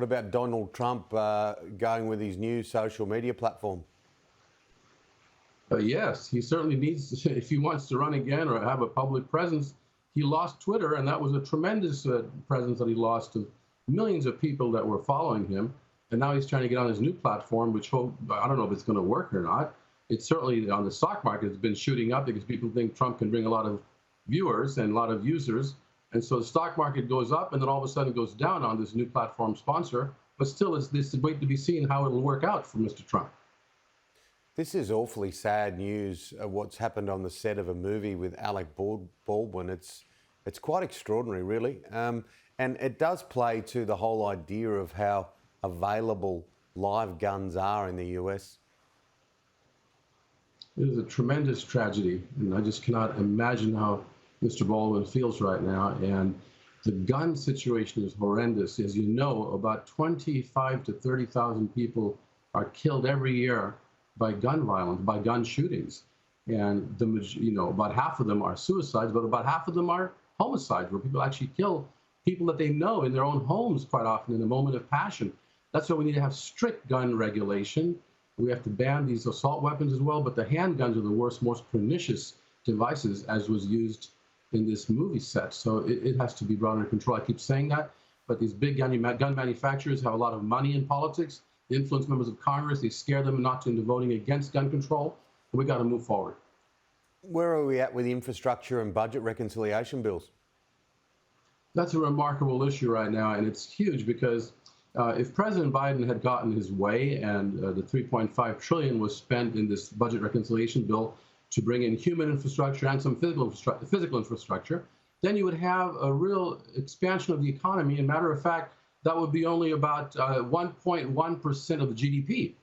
What about Donald Trump going with his new social media platform? Yes, he certainly needs, if he wants to run again or have a public presence, he lost Twitter, and that was a tremendous presence that he lost to millions of people that were following him. And now he's trying to get on his new platform, which I don't know if it's going to work or not. It's certainly on the stock market, it's been shooting up because people think Trump can bring a lot of viewers and a lot of users. And so the stock market goes up and then all of a sudden goes down on this new platform sponsor. But still, it's wait to be seen how it'll work out for Mr. Trump. This is awfully sad news, what's happened on the set of a movie with Alec Baldwin. It's quite extraordinary, really. And it does play to the whole idea of how available live guns are in the US. It is a tremendous tragedy, and I just cannot imagine how Mr. Baldwin feels right now. And the gun situation is horrendous. As you know, about 25 to 30,000 people are killed every year by gun violence, by gun shootings. And about half of them are suicides, but about half of them are homicides, where people actually kill people that they know in their own homes quite often in a moment of passion. That's why we need to have strict gun regulation. We have to ban these assault weapons as well, but the handguns are the worst, most pernicious devices, as was used in this movie set. So it has to be brought under control. I keep saying that, but these big gun manufacturers have a lot of money in politics. They influence members of Congress. They scare them not into voting against gun control. And we got to move forward. Where are we at with infrastructure and budget reconciliation bills? That's a remarkable issue right now, and it's huge because if President Biden had gotten his way and the $3.5 trillion was spent in this budget reconciliation bill to bring in human infrastructure and some physical infrastructure, then you would have a real expansion of the economy. And matter of fact, that would be only about 1.1% of the GDP.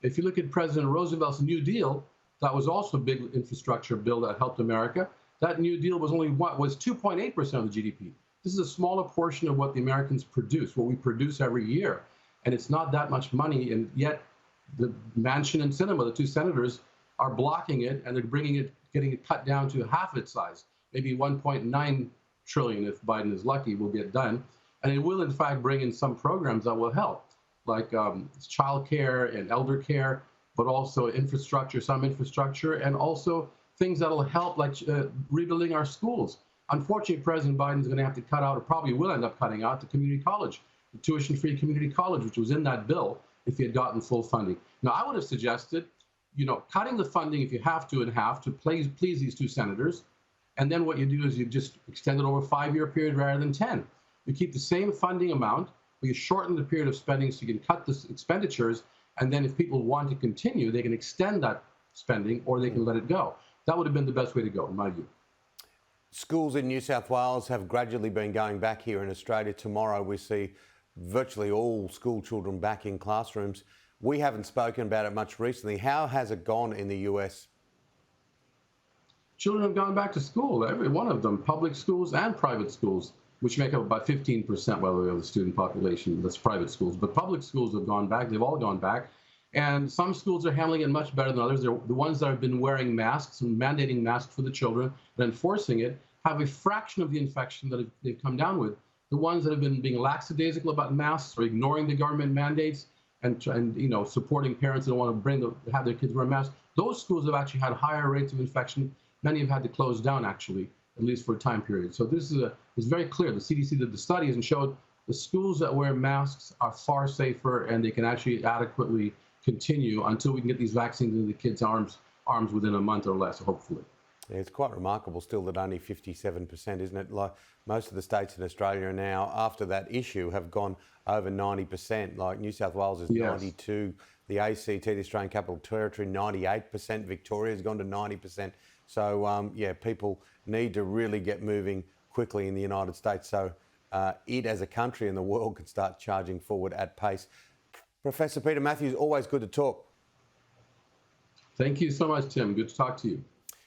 If you look at President Roosevelt's New Deal, that was also a big infrastructure bill that helped America. That New Deal was 2.8% of the GDP. This is a smaller portion of what the Americans produce, what we produce every year. And it's not that much money, and yet the Manchin and Sinema, the two senators, are blocking it, and they're getting it cut down to half its size. Maybe 1.9 trillion, if Biden is lucky, will get done. And it will, in fact, bring in some programs that will help, like child care and elder care, but also infrastructure, some infrastructure, and also things that will help, like rebuilding our schools. Unfortunately, President Biden is going to have to cut out, or probably will end up cutting out, the community college, the tuition-free community college, which was in that bill if he had gotten full funding. Now, I would have suggested, cutting the funding if you have to in half to please these two senators, and then what you do is you just extend it over a 5-year period rather than 10. You keep the same funding amount, but you shorten the period of spending so you can cut the expenditures, and then if people want to continue, they can extend that spending or they can let it go. That would have been the best way to go, in my view. Schools in New South Wales have gradually been going back here in Australia. Tomorrow we see virtually all school children back in classrooms. We haven't spoken about it much recently. How has it gone in the US? Children have gone back to school, every one of them, public schools and private schools, which make up about 15%, by the way, of the student population. That's private schools. But public schools have gone back. They've all gone back. And some schools are handling it much better than others. They're the ones that have been wearing masks and mandating masks for the children and enforcing it have a fraction of the infection that they've come down with. The ones that have been being lackadaisical about masks or ignoring the government mandates and supporting parents that don't want to have their kids wear masks, those schools have actually had higher rates of infection. Many have had to close down, actually, at least for a time period. So this is it's very clear. The CDC did the studies and showed the schools that wear masks are far safer, and they can actually adequately continue until we can get these vaccines into the kids' arms within a month or less, hopefully. Yeah, it's quite remarkable still that only 57%, isn't it? Like most of the states in Australia now, after that issue, have gone over 90%. Like New South Wales is 92%, the ACT, the Australian Capital Territory, 98%, Victoria's gone to 90%. So, people need to really get moving quickly in the United States so it as a country and the world can start charging forward at pace. Professor Peter Matthews, always good to talk. Thank you so much, Tim. Good to talk to you.